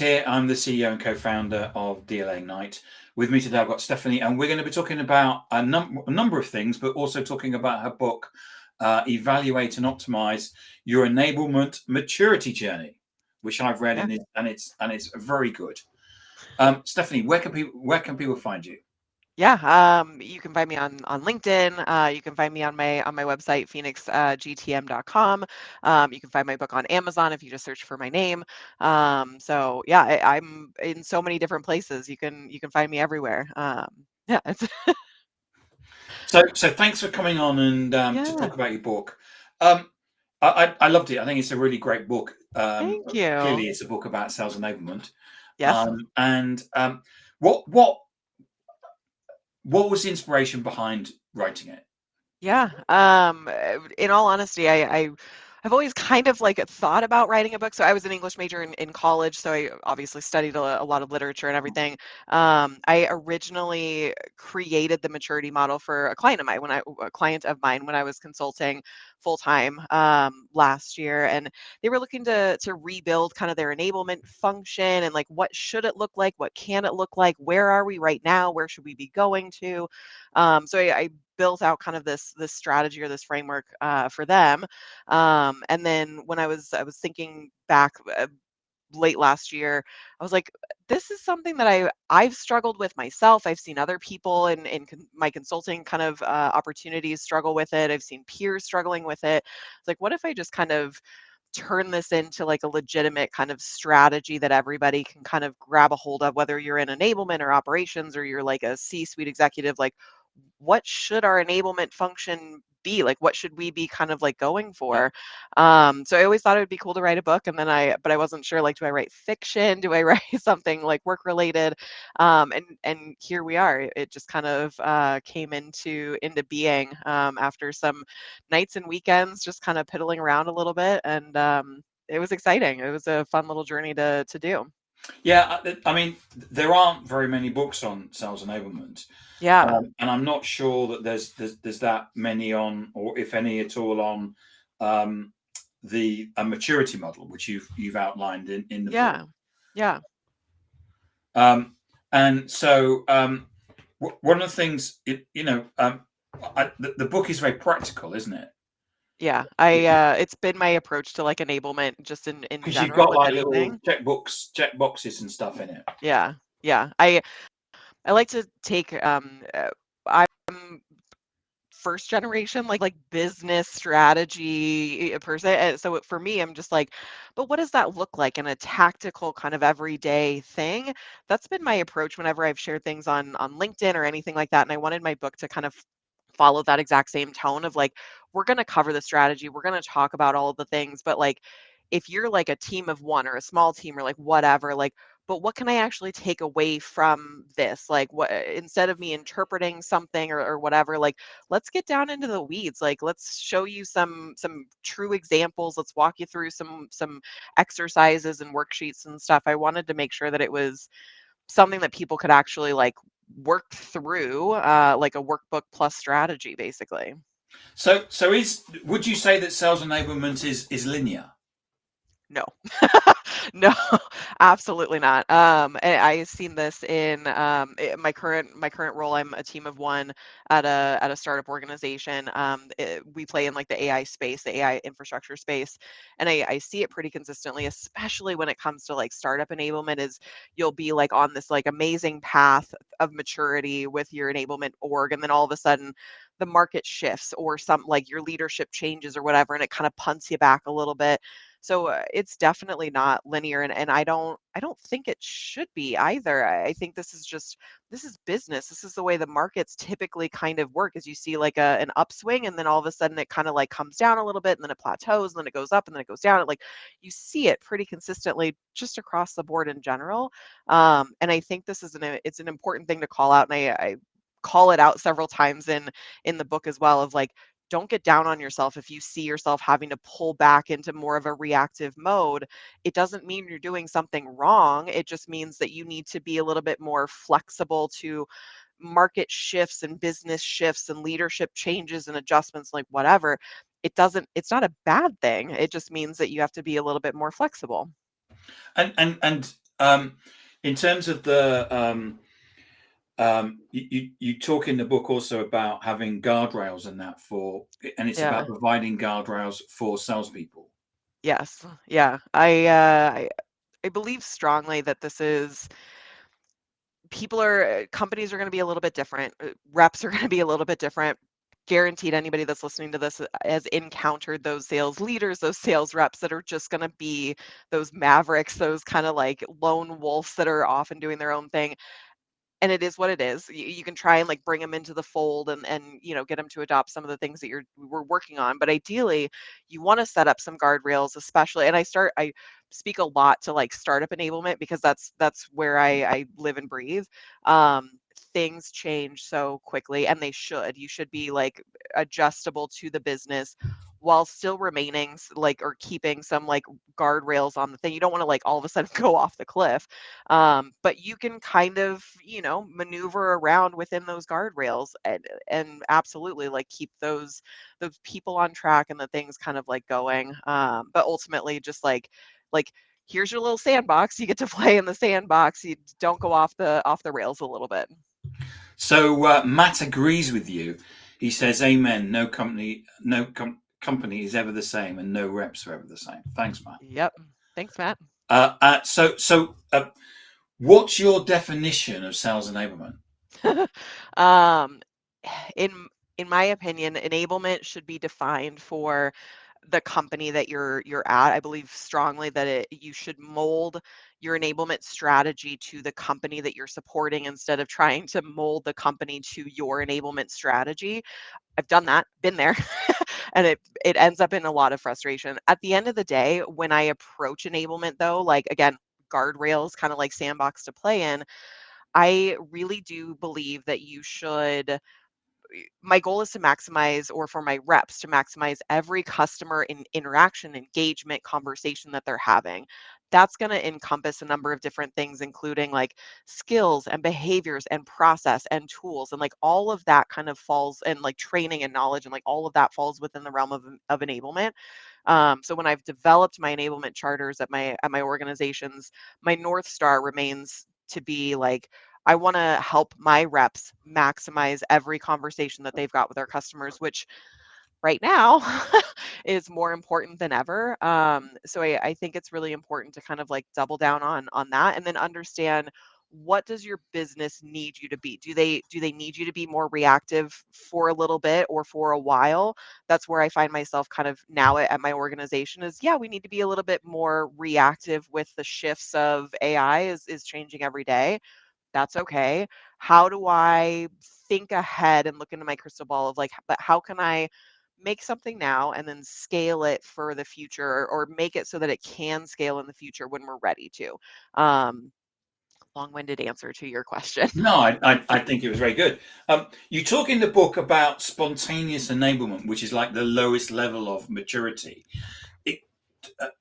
Here, I'm the CEO and co-founder of DLA Ignite. With me today, I've got Stephanie, and we're going to be talking about a number of things, but also talking about her book, Evaluate and Optimize Your Enablement Maturity Journey, which I've read, Yeah. and it's very good. Stephanie, where can people find you? Yeah. You can find me on LinkedIn. You can find me on my website, Phoenix GTM.com. You can find my book on Amazon if you just search for my name. So yeah, I'm in so many different places. You can find me everywhere. Yeah. So thanks for coming on and to Yeah. talk about your book. Um, I loved it. I think it's a really great book. Thank you. Clearly, it's a book about sales enablement. Yes. And what was the inspiration behind writing it? Yeah. In all honesty, I've always kind of like thought about writing a book. So I was an English major in college, so I obviously studied a lot of literature and everything. I originally created the maturity model for a client of mine when I was consulting full time last year, and they were looking to rebuild kind of their enablement function and like what should it look like, what can it look like, where are we right now, where should we be going to. So I built out kind of this strategy or this framework for them. And then when I was thinking back late last year, I was like, this is something that I've struggled with myself. I've seen other people in my consulting kind of opportunities struggle with it. I've seen peers struggling with it. It's like, what if I just kind of turn this into like a legitimate kind of strategy that everybody can kind of grab a hold of, whether you're in enablement or operations or you're like a C-suite executive, like what should our enablement function be? Like, what should we be kind of like going Yeah. for? So I always thought it would be cool to write a book, and then but I wasn't sure. Like, do I write fiction? Do I write something like work related? And here we are. It just kind of came into being after some nights and weekends, just kind of piddling around a little bit, and it was exciting. It was a fun little journey to do. Yeah, I mean, there aren't very many books on sales enablement, Yeah. and I'm not sure that there's that many on, or if any at all, on um, the a maturity model, which you've outlined in the book. Yeah. Yeah. Um, and so one of the things, the book is very practical, isn't it? Yeah, it's been my approach to like enablement just in Because you've general got with like little anything. check boxes and stuff in it. Yeah. Yeah. I like to take I'm first generation like business strategy person. So for me, I'm just like, but what does that look like in a tactical kind of everyday thing? That's been my approach whenever I've shared things on LinkedIn or anything like that. And I wanted my book to kind of follow that exact same tone of like, we're going to cover the strategy, we're going to talk about all of the things, but like if you're like a team of one or a small team or like whatever, like, but what can I actually take away from this? Like, what instead of me interpreting something or whatever, like, let's get down into the weeds. Like, let's show you some true examples. Let's walk you through some exercises and worksheets and stuff. I wanted to make sure that it was something that people could actually like work through, like a workbook plus strategy, basically. So would you say that sales enablement is linear? No. No, absolutely not. I've seen this in my current role. I'm a team of one at a startup organization. We play in like the AI space, the AI infrastructure space, and I see it pretty consistently, especially when it comes to like startup enablement. Is you'll be like on this like amazing path of maturity with your enablement org, and then all of a sudden the market shifts or some like your leadership changes or whatever, and it kind of punts you back a little bit. So it's definitely not linear, and I don't think it should be either. I think this is business. This is the way the markets typically kind of work. Is you see like an upswing, and then all of a sudden it kind of like comes down a little bit, and then it plateaus, and then it goes up, and then it goes down. Like you see it pretty consistently just across the board in general. And I think it's an important thing to call out, and I call it out several times in the book as well of like don't get down on yourself if you see yourself having to pull back into more of a reactive mode. It doesn't mean you're doing something wrong. It just means that you need to be a little bit more flexible to market shifts and business shifts and leadership changes and adjustments, like whatever. It's not a bad thing. It just means that you have to be a little bit more flexible. And In terms of the you talk in the book also about having guardrails and that and it's Yeah. about providing guardrails for salespeople. Yes. Yeah. I believe strongly that this is companies are going to be a little bit different. Reps are going to be a little bit different. Guaranteed anybody that's listening to this has encountered those sales leaders, those sales reps that are just going to be those mavericks, those kind of like lone wolves that are often doing their own thing. And it is what it is. You can try and like bring them into the fold and get them to adopt some of the things that we're working on. But ideally, you want to set up some guardrails, especially. And I speak a lot to like startup enablement because that's where I live and breathe. Um, Things change so quickly, and they should. You should be like adjustable to the business while still remaining like or keeping some like guardrails on the thing. You don't want to like all of a sudden go off the cliff, but you can kind of maneuver around within those guardrails and absolutely like keep those people on track and the things kind of like going, but ultimately just like here's your little sandbox, you get to play in the sandbox, you don't go off the rails a little bit. So Matt agrees with you. He says, "Amen. No company is ever the same, and no reps are ever the same." Thanks, Matt. Yep. Thanks, Matt. So what's your definition of sales enablement? um in in my opinion, enablement should be defined for the company that you're at. I believe strongly that you should mold your enablement strategy to the company that you're supporting instead of trying to mold the company to your enablement strategy. I've done that, been there, and it ends up in a lot of frustration. At the end of the day, when I approach enablement though, like again, guardrails, kind of like sandbox to play in, I really do believe that you should my goal is to maximize, or for my reps to maximize every customer interaction, engagement, conversation that they're having. That's going to encompass a number of different things, including like skills and behaviors and process and tools. And like all of that kind of falls, and like training and knowledge, and like all of that falls within the realm of enablement. So when I've developed my enablement charters at my organizations, my North Star remains to be like, I want to help my reps maximize every conversation that they've got with their customers, which right now is more important than ever. So I think it's really important to kind of like double down on that, and then understand, what does your business need you to be? Do they need you to be more reactive for a little bit or for a while? That's where I find myself kind of now at my organization is, yeah, we need to be a little bit more reactive with the shifts of AI is changing every day. That's okay. How do I think ahead and look into my crystal ball of like, but how can I make something now and then scale it for the future, or make it so that it can scale in the future when we're ready to? Um, Long-winded answer to your question. No, I think it was very good. You talk in the book about spontaneous enablement, which is like the lowest level of maturity.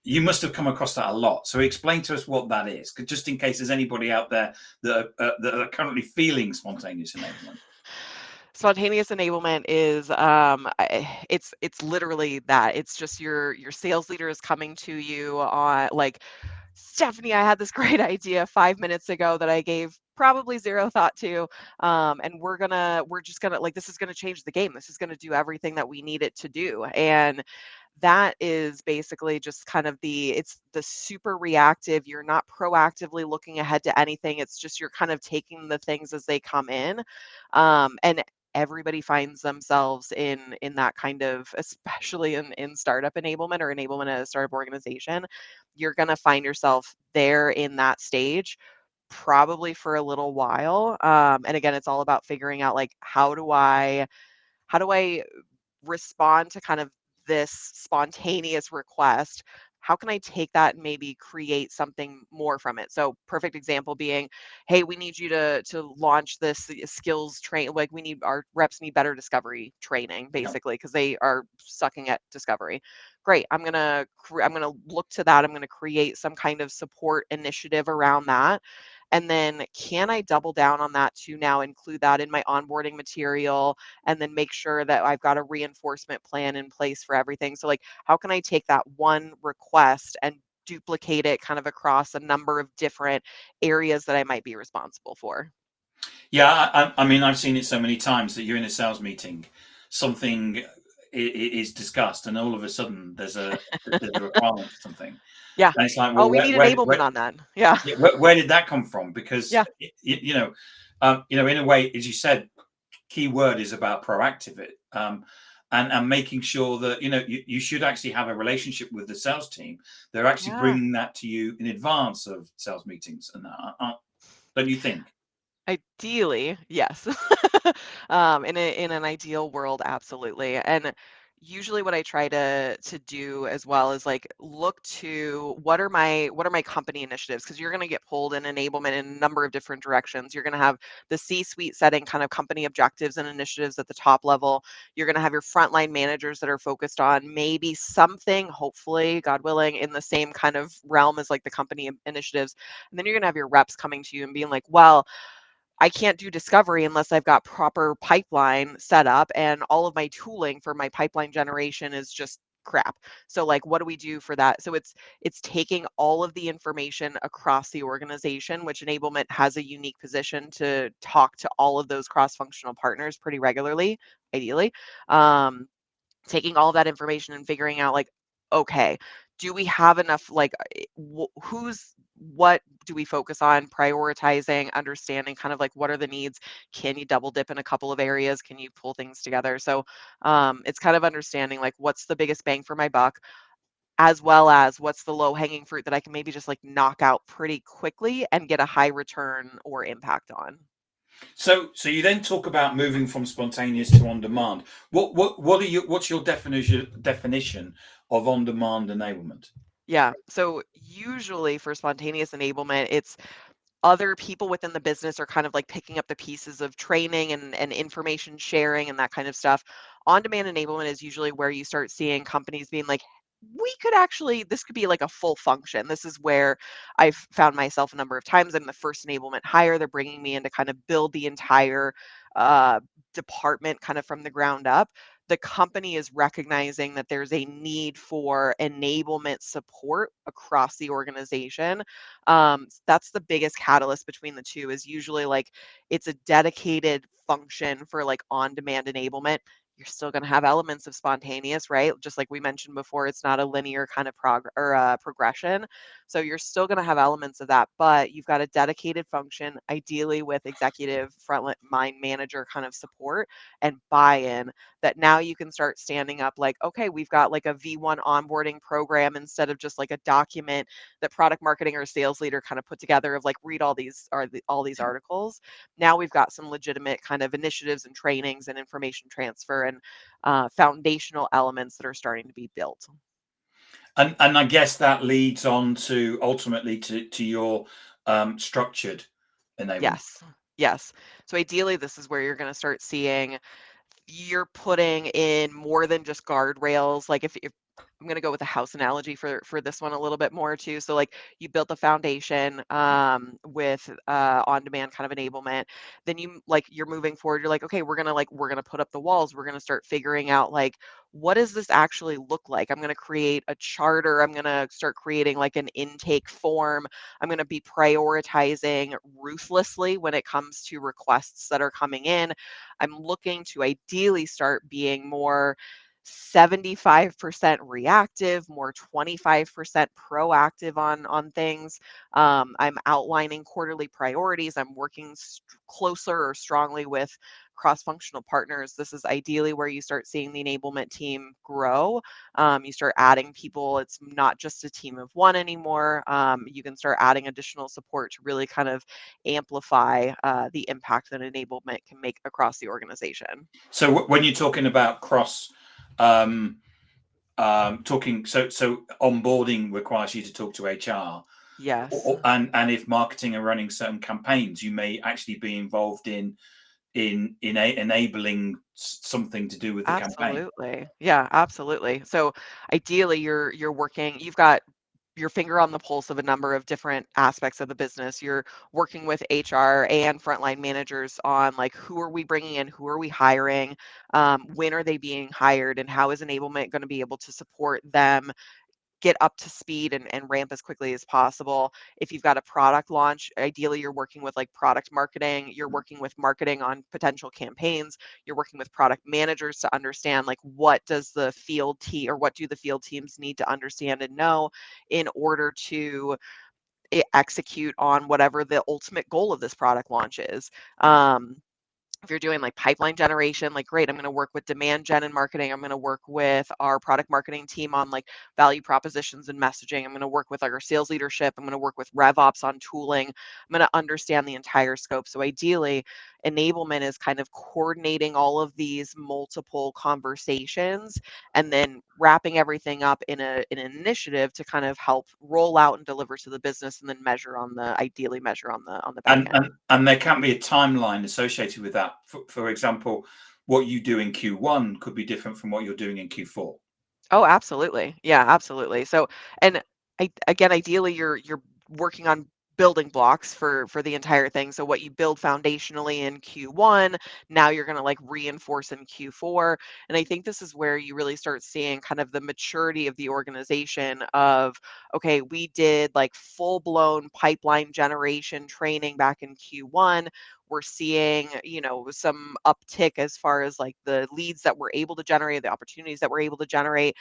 You must have come across that a lot. So explain to us what that is, just in case there's anybody out there that are currently feeling spontaneous enablement. Spontaneous enablement is it's literally that. It's just your sales leader is coming to you on like, Stephanie, I had this great idea 5 minutes ago that I gave probably zero thought to. And we're just gonna like, this is gonna change the game. This is gonna do everything that we need it to do. And that is basically just kind of it's the super reactive. You're not proactively looking ahead to anything. It's just you're kind of taking the things as they come in. And everybody finds themselves in that kind of, especially in startup enablement or enablement at a startup organization. You're going to find yourself there in that stage probably for a little while. And again, it's all about figuring out like, how do I respond to kind of this spontaneous request? How can I take that and maybe create something more from it? So perfect example being, hey, we need you to launch this skills train. Like our reps need better discovery training, Yeah. basically, because they are sucking at discovery. Great. I'm gonna look to that. I'm gonna create some kind of support initiative around that. And then can I double down on that to now include that in my onboarding material, and then make sure that I've got a reinforcement plan in place for everything? So like, how can I take that one request and duplicate it kind of across a number of different areas that I might be responsible for. Yeah, I mean, I've seen it so many times that you're in a sales meeting, something is discussed, and all of a sudden there's a requirement for something, Yeah. and it's like, Oh, well, we need enablement on that. Yeah. yeah, where did that come from? Because Yeah. in a way, as you said, key word is about proactive it, and making sure that you should actually have a relationship with the sales team. They're actually Yeah. bringing that to you in advance of sales meetings, and don't you think? Ideally, yes. In an ideal world, absolutely. And usually what I try to do as well is like look to what are my company initiatives, because you're going to get pulled in enablement in a number of different directions. You're going to have the C-suite setting kind of company objectives and initiatives at the top level. You're going to have your frontline managers that are focused on maybe something, hopefully, God willing, in the same kind of realm as like the company initiatives. And then you're going to have your reps coming to you and being like, well, I can't do discovery unless I've got proper pipeline set up, and all of my tooling for my pipeline generation is just crap. So like what do we do for that? So it's taking all of the information across the organization, which enablement has a unique position to talk to all of those cross-functional partners pretty regularly, ideally. Um, Taking all of that information and figuring out like, okay, do we have enough, like who's, what do we focus on, prioritizing, understanding kind of like what are the needs, can you double dip in a couple of areas, can you pull things together? So it's kind of understanding like what's the biggest bang for my buck, as well as what's the low hanging fruit that I can maybe just like knock out pretty quickly and get a high return or impact on. So you then talk about moving from spontaneous to on demand. What's your definition of on demand enablement? Yeah. So usually for spontaneous enablement, it's other people within the business are kind of like picking up the pieces of training and information sharing and that kind of stuff. On demand enablement is usually where you start seeing companies being like, we could actually, this could be like a full function. This is where I've found myself a number of times. I'm the first enablement hire. They're bringing me in to kind of build the entire uh, department kind of from the ground up. The company is recognizing that there's a need for enablement support across the organization. That's the biggest catalyst between the two, is usually like it's a dedicated function for like on-demand enablement. You're still going to have elements of spontaneous, right? Just like we mentioned before, it's not a linear kind of progression. So you're still going to have elements of that, but you've got a dedicated function, ideally with executive frontline manager kind of support and buy-in, that now you can start standing up like, okay, we've got like a V1 onboarding program instead of just like a document that product marketing or sales leader kind of put together of like, read all these all these articles. Now we've got some legitimate kind of initiatives and trainings and information transfer and foundational elements that are starting to be built. And I guess that leads on to ultimately to your structured enablement. Yes. Yes. So ideally, this is where you're going to start seeing you're putting in more than just guardrails. Like if I'm going to go with a house analogy for this one a little bit more too. So like you built the foundation with on-demand kind of enablement. Then you like you're moving forward. You're like, okay, we're gonna put up the walls. We're gonna start figuring out like what does this actually look like? I'm gonna create a charter. I'm gonna start creating like an intake form. I'm gonna be prioritizing ruthlessly when it comes to requests that are coming in. I'm looking to ideally start being more 75% reactive, more 25% proactive on things. I'm outlining quarterly priorities. I'm working closer or strongly with cross-functional partners. This is ideally where you start seeing the enablement team grow. You start adding people. It's not just a team of one anymore. You can start adding additional support to really kind of amplify the impact that enablement can make across the organization. So when you're talking about cross, um, talking, so onboarding requires you to talk to HR, Yes. and if marketing are running certain campaigns, you may actually be involved in enabling something to do with the campaign. Absolutely. Yeah, absolutely. So ideally you're working, you've got your finger on the pulse of a number of different aspects of the business. You're working with HR and frontline managers on like who are we bringing in, who are we hiring, when are they being hired, and how is enablement going to be able to support them get up to speed and ramp as quickly as possible. If you've got a product launch, ideally you're working with like product marketing, you're working with marketing on potential campaigns, you're working with product managers to understand like what does the field team or what do the field teams need to understand and know in order to execute on whatever the ultimate goal of this product launch is. If you're doing like pipeline generation, like great, I'm going to work with demand gen and marketing. I'm going to work with our product marketing team on like value propositions and messaging. I'm going to work with our sales leadership. I'm going to work with RevOps on tooling. I'm going to understand the entire scope. So ideally, enablement is kind of coordinating all of these multiple conversations and then wrapping everything up in an initiative to kind of help roll out and deliver to the business and then ideally measure on the back end. And there can be a timeline associated with that. For example, what you do in Q1 could be different from what you're doing in Q4. Oh, absolutely. Yeah, absolutely. So, and again, ideally, you're working on building blocks for the entire thing. So what you build foundationally in Q1, now you're going to like reinforce in Q4. And I think this is where you really start seeing kind of the maturity of the organization of, okay, we did like full-blown pipeline generation training back in Q1. We're seeing, some uptick as far as like the leads that we're able to generate, the opportunities that we're able to generate,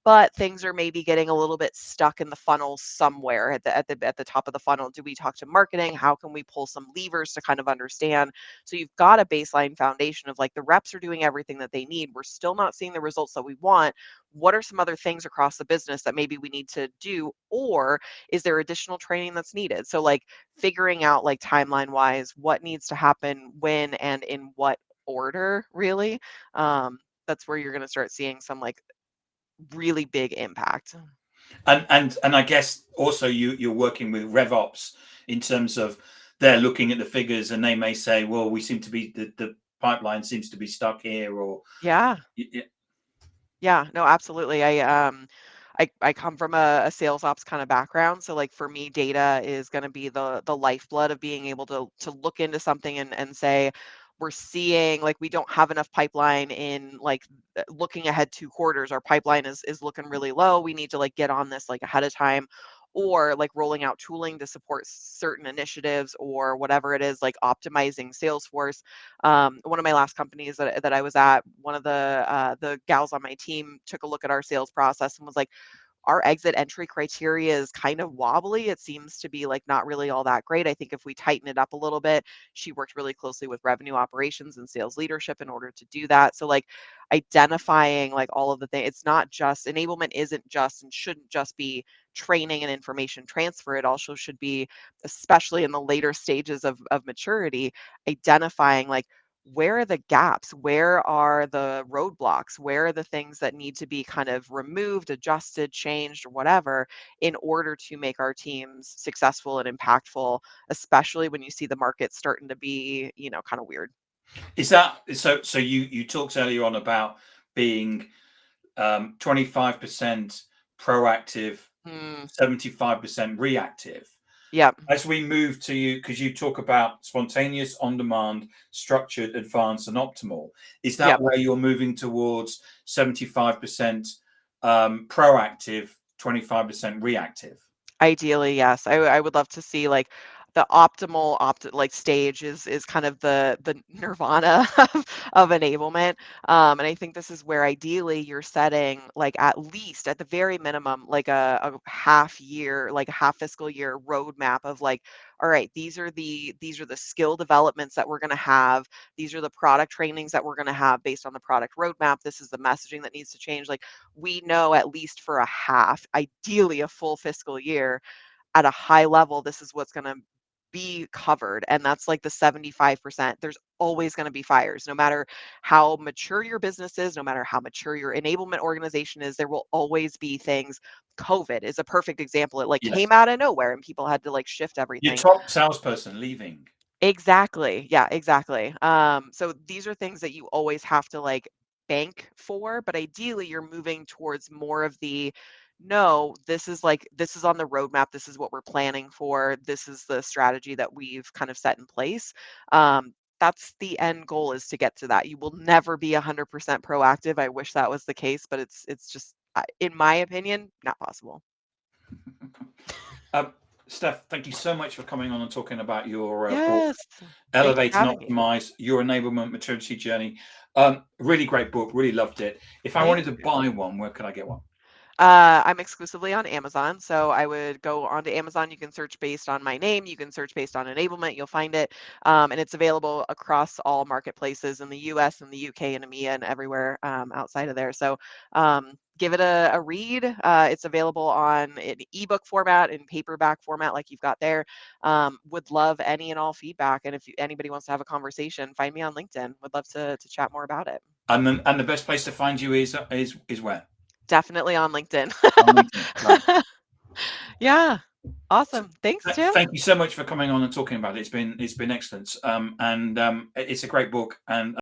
but things are maybe getting a little bit stuck in the funnel somewhere at the top of the funnel. Do we talk to marketing? How can we pull some levers to kind of understand? So you've got a baseline foundation of like the reps are doing everything that they need. We're still not seeing the results that we want. What are some other things across the business that maybe we need to do? Or is there additional training that's needed? So like figuring out like timeline wise, what needs to happen when and in what order really. That's where you're going to start seeing some like really big impact. And I guess also you're working with RevOps in terms of they're looking at the figures and they may say, well, we seem to be the pipeline seems to be stuck here, or Yeah. Yeah, no, absolutely. I come from a sales ops kind of background. So like for me, data is going to be the lifeblood of being able to look into something and say, we're seeing like we don't have enough pipeline in like looking ahead 2 quarters. Our pipeline is looking really low. We need to like get on this like ahead of time. Or like rolling out tooling to support certain initiatives or whatever it is, like optimizing Salesforce. One of my last companies that I was at, one of the gals on my team took a look at our sales process and was like, our exit entry criteria is kind of wobbly. It seems to be like not really all that great. I think if we tighten it up a little bit, she worked really closely with revenue operations and sales leadership in order to do that. So like identifying like all of the things, it's not just enablement isn't just and shouldn't just be training and information transfer. It also should be, especially in the later stages of maturity, identifying like where are the gaps? Where are the roadblocks? Where are the things that need to be kind of removed, adjusted, changed, or whatever in order to make our teams successful and impactful, especially when you see the market starting to be, kind of weird. is that so? So you talked earlier on about being 25% proactive, Mm, 75% reactive. yep, As we move to you, because you talk about spontaneous, on demand, structured, advanced, and optimal, is that yep. where you're moving towards 75% proactive, 25% reactive? Ideally, yes. I would love to see like the optimal like stage is kind of the nirvana of enablement. And I think this is where ideally you're setting like at least at the very minimum like a half year, like a half fiscal year roadmap of like, all right, these are the skill developments that we're going to have. These are the product trainings that we're going to have based on the product roadmap. This is the messaging that needs to change. Like we know at least for a half, ideally a full fiscal year at a high level, this is what's going to be covered. And that's like the 75%. There's always going to be fires. No matter how mature your business is, no matter how mature your enablement organization is, there will always be things. COVID is a perfect example. It like Yes. came out of nowhere and people had to like shift Your everything. top salesperson leaving. Exactly. Yeah, exactly. So these are things that you always have to like bank for, but ideally you're moving towards more of the no, this is on the roadmap. This is what we're planning for. This is the strategy that we've kind of set in place. That's the end goal is to get to that. You will never be 100% proactive. I wish that was the case, but it's just in my opinion, not possible. Steph, thank you so much for coming on and talking about your book, Yes. Elevate and Optimize, Your Enablement Maturity Journey. Really great book, really loved it. If I wanted to buy one, where could I get one? I'm exclusively on Amazon, so I would go onto Amazon. You can search based on my name. You can search based on enablement. You'll find it, and it's available across all marketplaces in the U.S. and the U.K. and EMEA and everywhere outside of there. So give it a read. It's available on an ebook format and paperback format, like you've got there. Would love any and all feedback, and if anybody wants to have a conversation, find me on LinkedIn. Would love to chat more about it. And the best place to find you is where? Definitely on LinkedIn. On LinkedIn. Right. Yeah. Awesome. Thanks, Tim. Thank you so much for coming on and talking about it. It's been excellent. And it's a great book, and